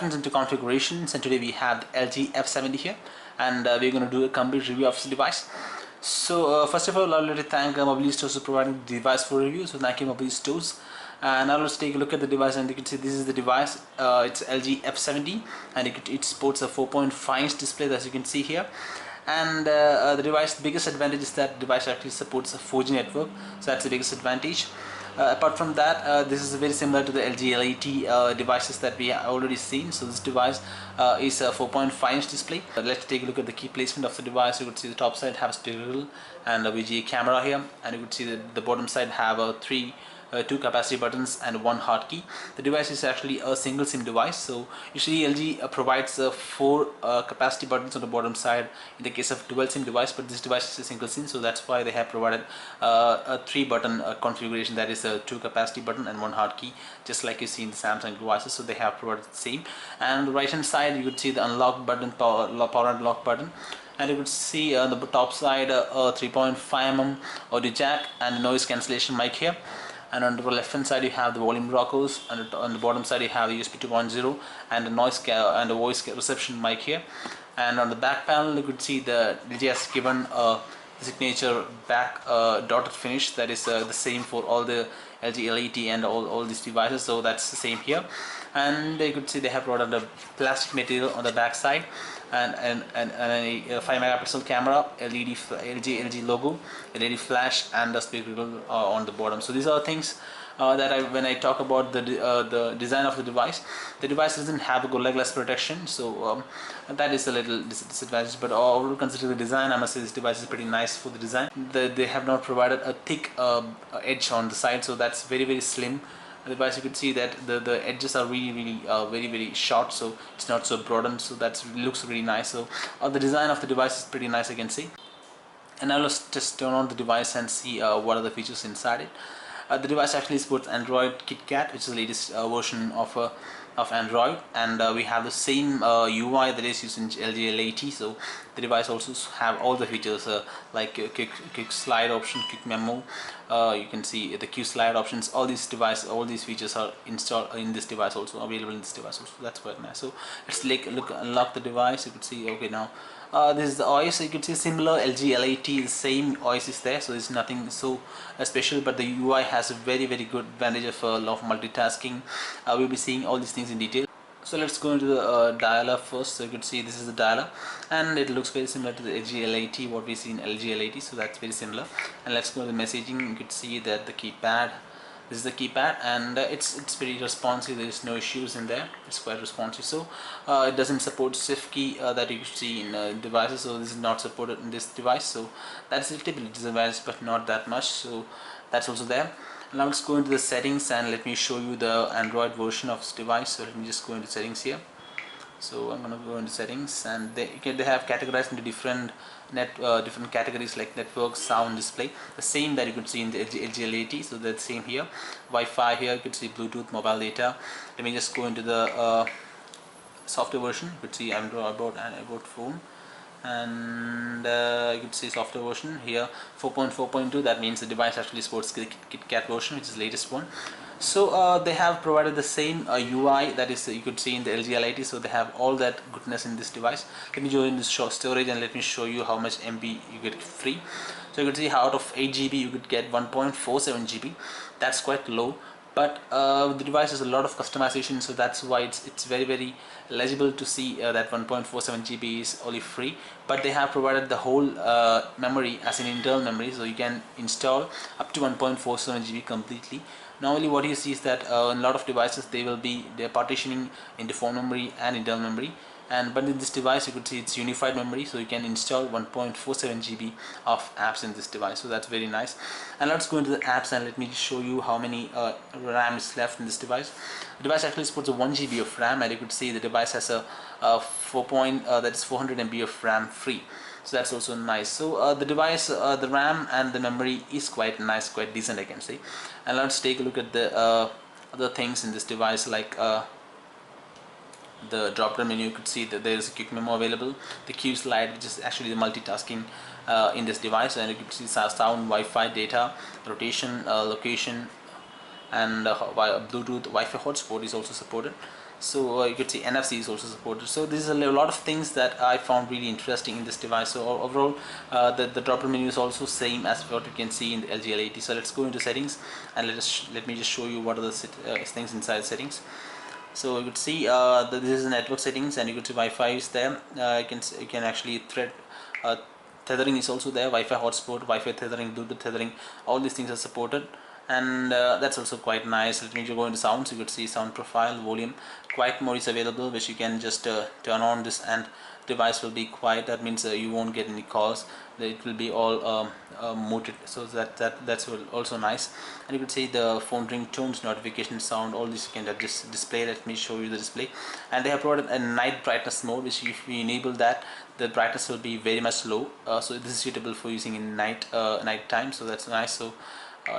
friends, into configurations, and today we have the LG F70 here, and we're going to do a complete review of this device. So first of all, I'd like to thank Mobile Stores for providing the device for review. So thank you, Mobile Stores. And now let's take a look at the device, and you can see this is the device. It's LG F70, and it sports a 4.5-inch display, as you can see here. And the device's biggest advantage is that the device actually supports a 4G network, so that's the biggest advantage. Apart from that, this is very similar to the LG L80 devices that we have already seen. So this device is a 4.5-inch display. Let's take a look at the key placement of the device. You could see the top side has stereo and a VGA camera here, and you could see the bottom side have two capacity buttons and one hotkey. The device is actually a single SIM device, so usually LG provides 4 capacity buttons on the bottom side in the case of dual SIM device, but this device is a single SIM, so that's why they have provided a 3-button configuration, that is a 2 capacity button and 1 hotkey, just like you see in the Samsung devices. So they have provided the same. And on the right hand side you could see the unlock button, power unlock button, and you could see on the top side a 3.5mm audio jack and a noise cancellation mic here. And on the left hand side you have the volume rockers, and on the bottom side you have the USB 2.0 and the and the voice reception mic here. And on the back panel you could see the LG has given a signature back dotted finish, that is the same for all the LG L80 and all these devices, so that's the same here. And you could see they have provided a plastic material on the back side, and a 5 megapixel camera, LG logo, LED flash, and the speaker on the bottom. So these are things that when I talk about the design of the device doesn't have a Gorilla Glass protection, so that is a little disadvantage. But overall, considering the design, I must say this device is pretty nice for the design. They have not provided a thick edge on the side, so that's very slim. The device, you could see that the edges are really very short, so it's not so broadened, so that looks really nice. So the design of the device is pretty nice, I can see. And now let's just turn on the device and see what are the features inside it. The device actually supports Android KitKat, which is the latest version of Android, and we have the same UI that is used in LG L80. So the device also have all the features like quick slide option, Kik Memo. You can see the Q slide options. All these features are installed in this device, also available in this device also. That's quite nice. So let's unlock the device. You could see, okay, now this is the OS. You can see similar LG L80, the same OS is there, so there's nothing so special, but the UI has a very good advantage of a lot of multitasking. We'll be seeing all these things in detail. So let's go into the dialer first. So you can see this is the dialer, and it looks very similar to the LG L80, what we see in LG L80, so that's very similar. And let's go to the messaging. You can see that the keypad, this is the keypad, and it's pretty responsive. There is no issues in there. It's quite responsive. So it doesn't support shift key that you see in devices, so this is not supported in this device. So that's a little bit disadvantage, but not that much. So that's also there. Now let's go into the settings, and let me show you the Android version of this device. So let me just go into settings here. So I'm going to go into settings, and they have categorized into different categories like network, sound, display, the same that you could see in the LG L80. So that's same here. Wi-Fi here, you could see Bluetooth, mobile data. Let me just go into the software version. You could see Android and about phone, and you could see software version here 4.4.2. that means the device actually supports KitKat version, which is the latest one. So they have provided the same UI that is you could see in the LG L80, so they have all that goodness in this device. Let me go in this storage, and let me show you how much MB you get free. So you could see out of 8 GB you could get 1.47 GB. That's quite low, but the device has a lot of customization, so that's why it's very legible to see that 1.47 GB is only free. But they have provided the whole memory as an internal memory, so you can install up to 1.47 GB completely. Normally what you see is that in a lot of devices they're partitioning into phone memory and internal memory, but in this device you could see it's unified memory, so you can install 1.47 GB of apps in this device. So that's very nice. And let's go into the apps, and let me show you how many RAM is left in this device. The device actually supports a 1 GB of RAM, and you could see the device has a 400 MB of RAM free. So that's also nice. So the device, the RAM and the memory is quite nice, quite decent, I can say. And let's take a look at the other things in this device, like the drop down menu. You could see that there is a Kik Memo available, the Q slide, which is actually the multitasking in this device, and you could see sound, Wi-Fi, data, rotation, location, and Bluetooth, Wi-Fi hotspot is also supported. So you could see NFC is also supported. So this is a lot of things that I found really interesting in this device. So overall, the dropper menu is also same as what you can see in the LG L80. So let's go into settings, and let me just show you what are the things inside settings. So you could see this is network settings, and you could see Wi-Fi is there. You can actually thread tethering is also there. Wi-Fi hotspot, Wi-Fi tethering, Bluetooth tethering, all these things are supported, and that's also quite nice. Let me go into sounds. You could see sound profile, volume, quiet mode is available, which you can just turn on this and device will be quiet. That means you won't get any calls. It will be all muted, so that's also nice. And you can see the phone ringtones, notification sound, all this you can just display. Let me show you the display. And they have provided a night brightness mode, which if we enable that, the brightness will be very much low, so this is suitable for using in night time, so that's nice. So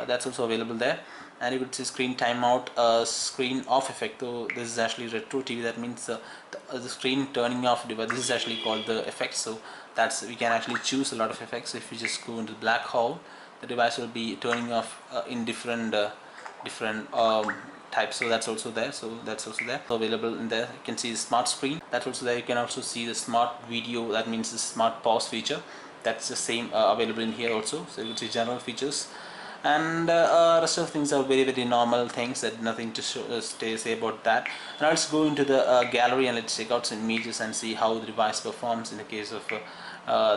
that's also available there. And you could see screen timeout, screen off effect. So this is actually retro TV. That means the screen turning off device. This is actually called the effect. So that's, we can actually choose a lot of effects. If you just go into the black hole, the device will be turning off in different types. So that's also there. So that's also there, available in there. You can see the smart screen, that's also there. You can also see the smart video, that means the smart pause feature. That's the same available in here also. So you can see general features, and rest of things are very normal things, that nothing to say about that. Now let's go into the gallery and let's check out some images and see how the device performs in the case of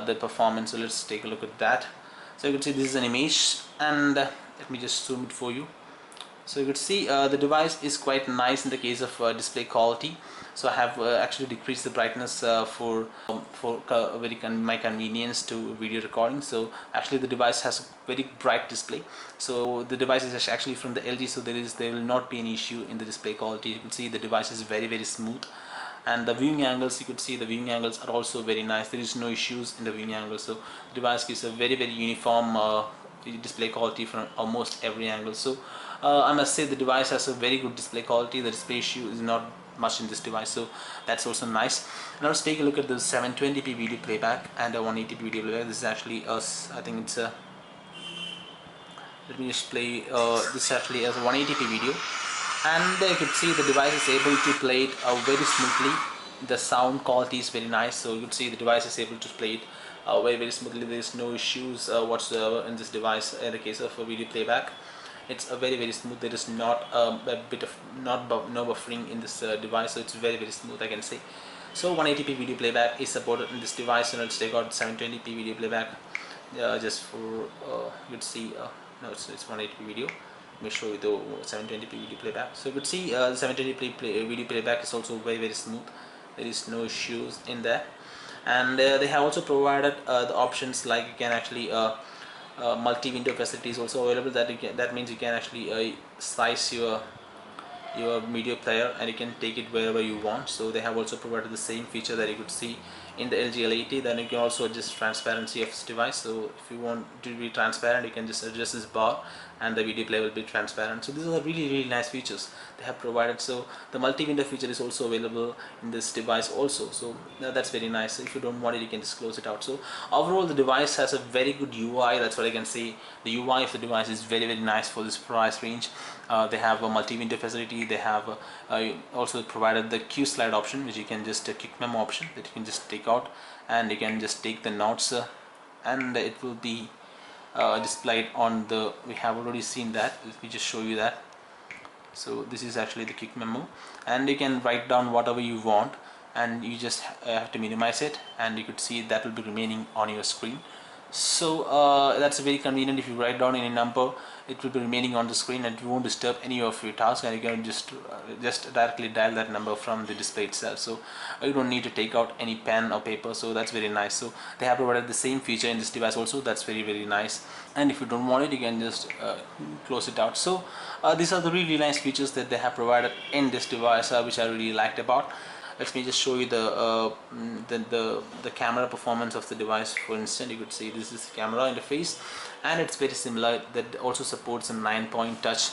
the performance. So let's take a look at that. So you can see this is an image, and let me just zoom it for you. So you could see the device is quite nice in the case of display quality. So I have actually decreased the brightness for my convenience to video recording. So actually the device has a very bright display. So the device is actually from the LG, so there will not be any issue in the display quality. You can see the device is very smooth, and the viewing angles, you could see the viewing angles are also very nice. There is no issues in the viewing angles. So the device gives a very uniform display quality from almost every angle. So I must say the device has a very good display quality. The display issue is not much in this device, so that's also nice. Now let's take a look at the 720p video playback and a 180p video playback. This is actually I think it's a, let me just play this actually as a 180p video, and you can see the device is able to play it very smoothly. The sound quality is very nice, so you can see the device is able to play it very smoothly. There is no issues whatsoever in this device in the case of a video playback. It's a very smooth. There is not a bit of no buffering in this device, so it's very smooth, I can say. So 180p video playback is supported in this device, and let's take out 720p video playback just for you'd see no, it's 180p video. Let me show you the 720p video playback. So you could see the 720p video playback is also very smooth. There is no issues in there, and they have also provided the options like you can actually multi-window facility is also available. That means you can actually size your media player and you can take it wherever you want. So they have also provided the same feature that you could see in the LG L80. Then you can also adjust transparency of this device. So if you want to be transparent, you can just adjust this bar and the video player will be transparent. So these are really nice features they have provided. So the multi-window feature is also available in this device also. So that's very nice. If you don't want it, you can just close it out. So overall the device has a very good UI. That's what I can say. The UI of the device is very nice for this price range. They have a multi-window facility. They have also provided the Q slide option, which you can just Kik Memo option that you can just take out, and you can just take the notes and it will be displayed on the, we have already seen that. Let me just show you that. So this is actually the Kik Memo, and you can write down whatever you want, and you just have to minimize it, and you could see that will be remaining on your screen. So that's very convenient. If you write down any number, it will be remaining on the screen and it won't disturb any of your tasks, and you can just directly dial that number from the display itself. So you don't need to take out any pen or paper. So that's very nice. So they have provided the same feature in this device also. That's very nice. And if you don't want it, you can just close it out. So these are the really nice features that they have provided in this device, which I really liked about. Let me just show you the camera performance of the device. For instance, you could see this is the camera interface, and it's very similar. That also supports a 9-point touch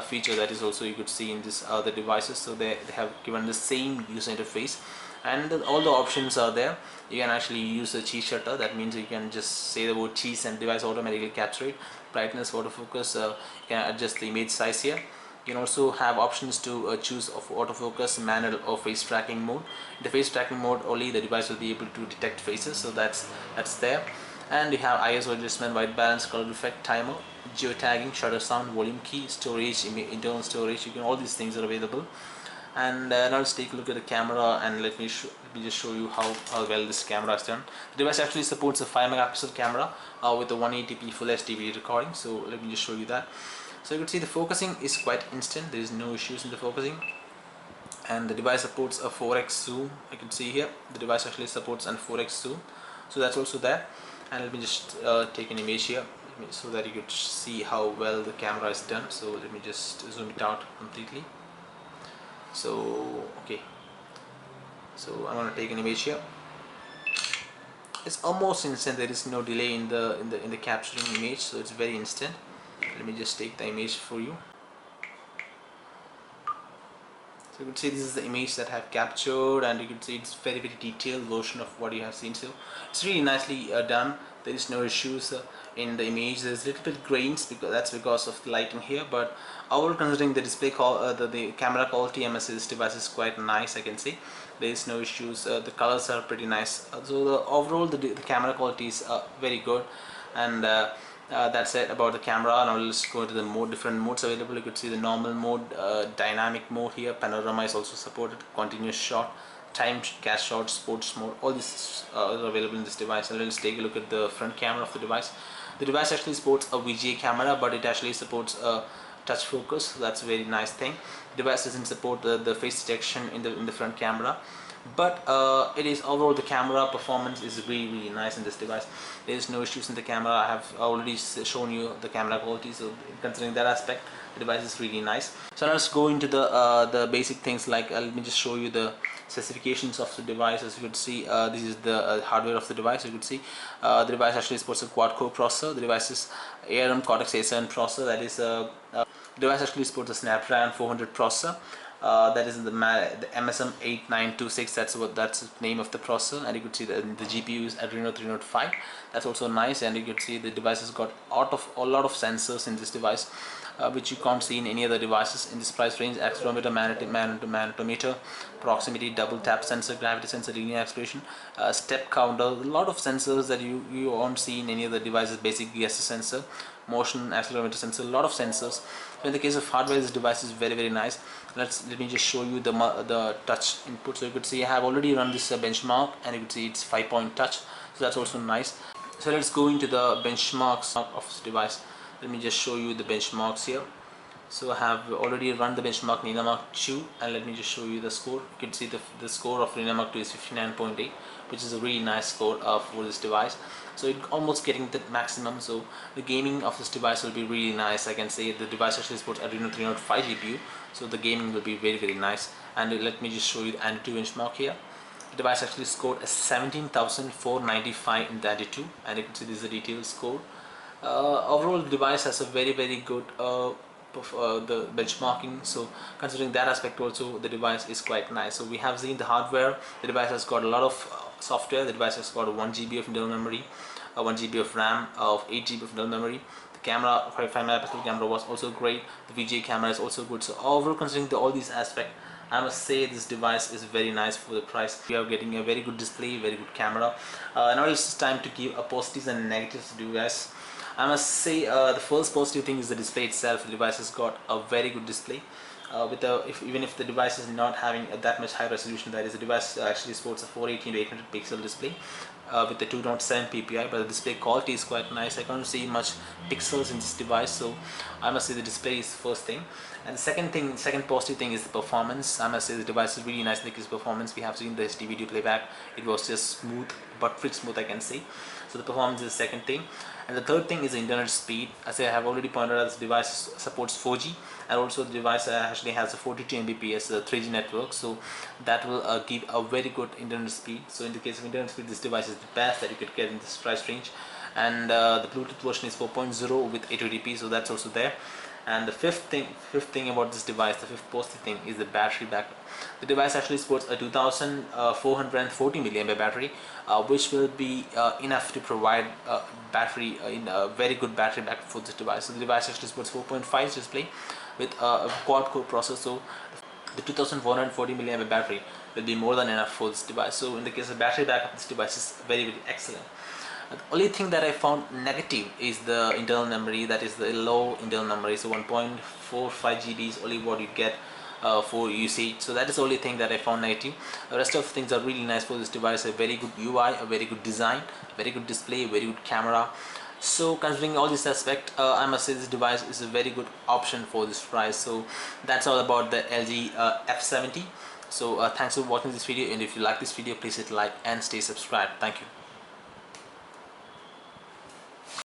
feature that is also you could see in this other devices. So they have given the same user interface, and all the options are there. You can actually use the cheese shutter. That means you can just say the word cheese and device automatically capture it. Brightness, autofocus, you can adjust the image size here. You can also have options to choose of autofocus, manual or face tracking mode. In the face tracking mode only the device will be able to detect faces, so that's there. And you have ISO adjustment, white balance, color effect, timer, geotagging, shutter sound, volume key, storage, internal storage. You can, all these things are available. And now let's take a look at the camera, and let me just show you how well this camera is done. The device actually supports a 5 megapixel camera with a 180p full HD video recording. So let me just show you that. So you can see the focusing is quite instant. There is no issues in the focusing, and the device supports a 4x zoom. I can see here the device actually supports an 4x zoom, so that's also there. And let me just take an image here so that you could see how well the camera is done. So let me just zoom it out completely. So okay, so I'm gonna take an image here. It's almost instant. There is no delay in the capturing image, so it's very instant. Let me just take the image for you. So you can see this is the image that I have captured, and you can see it's very detailed version of what you have seen. So it's really nicely done. There is no issues in the image. There's little bit grains because of the lighting here, but overall considering the display the camera quality, I must say this device is quite nice. I can see there is no issues. The colors are pretty nice. So the overall the camera quality is very good. And that's it about the camera. Now let's go to the different modes available. You could see the normal mode, dynamic mode here, panorama is also supported, continuous shot, time cast shot, sports mode. All this are available in this device. And let's take a look at the front camera of the device. The device actually supports a VGA camera, but it actually supports a touch focus. So that's a very nice thing. The device doesn't support the face detection in the front camera, but it is overall the camera performance is really nice in this device. There is no issues in the camera. I have already shown you the camera quality, so considering that aspect, the device is really nice. So now let's go into the basic things. Like let me just show you the specifications of the device. As you could see, this is the hardware of the device. You could see the device actually supports a quad-core processor. The device is ARM Cortex A7 processor. That is the device actually supports a Snapdragon 400 processor. That is the MSM8926. That's the name of the processor, and you could see the GPU is Adreno 305. That's also nice, and you could see the device has got a lot of sensors in this device, which you can't see in any other devices in this price range. Accelerometer, magnetometer, proximity, double tap sensor, gravity sensor, linear acceleration, step counter. A lot of sensors that you won't see in any other devices. Basic GHz sensor, motion accelerometer sensor, a lot of sensors. So in the case of hardware, this device is very nice. Let me just show you the touch input. So you could see I have already run this benchmark, and you could see it's 5-point touch, so that's also nice. So let's go into the benchmarks of this device. Let me just show you the benchmarks here. So I have already run the benchmark Ninamark 2, and let me just show you the score. You can see the score of Ninamark 2 is 59.8, which is a really nice score for this device. So it's almost getting the maximum. So the gaming of this device will be really nice. I can say the device actually supports Adreno 305 GPU, so the gaming will be very nice. And let me just show you the Antutu benchmark here. The device actually scored a 17,495 in the Antutu, and you can see this is a detailed score. Overall, the device has a very good the benchmarking. So considering that aspect also, the device is quite nice. So we have seen the hardware. The device has got a lot of software. The device has got 1 GB of internal memory, 1 GB of RAM, of 8 GB of internal memory. The camera, 5 megapixel camera, was also great. The VGA camera is also good. So overall, considering all these aspects, I must say this device is very nice for the price. We are getting a very good display, very good camera. Now it's time to give a positives and negatives to the device. I must say the first positive thing is the display itself. The device has got a very good display. Even if the device is not having that much high resolution, that is, the device actually sports a 480 to 800 pixel display with the 2.7 ppi, but the display quality is quite nice. I can't see much pixels in this device, so I must say the display is the first thing. And the second positive thing is the performance. I must say the device is really nice in its performance. We have seen the HD video playback. It was just smooth, but pretty smooth, I can say. So the performance is the second thing. And the third thing is the internet speed. As I have already pointed out, this device supports 4G, and also the device actually has a 42 Mbps 3G network, so that will give a very good internet speed. So in the case of internet speed, this device is the best that you could get in this price range. And the Bluetooth version is 4.0 with 820p, so that's also there. And the fifth thing about this device, the fifth positive thing, is the battery backup. The device actually supports a 2440 mAh battery, which will be enough to provide battery in a very good battery backup for this device. So the device actually supports 4.5 display, with a quad-core processor. The 2440 milliampere battery will be more than enough for this device. So in the case of battery backup, this device is very excellent. The only thing that I found negative is the internal memory, that is the low internal memory. So 1.45 GB is only what you get for usage. So that is the only thing that I found negative. The rest of things are really nice for this device. A very good UI, a very good design, very good display, very good camera. So considering all this aspect, I must say this device is a very good option for this price. So that's all about the LG F70. So thanks for watching this video, and if you like this video, please hit like and stay subscribed. Thank you.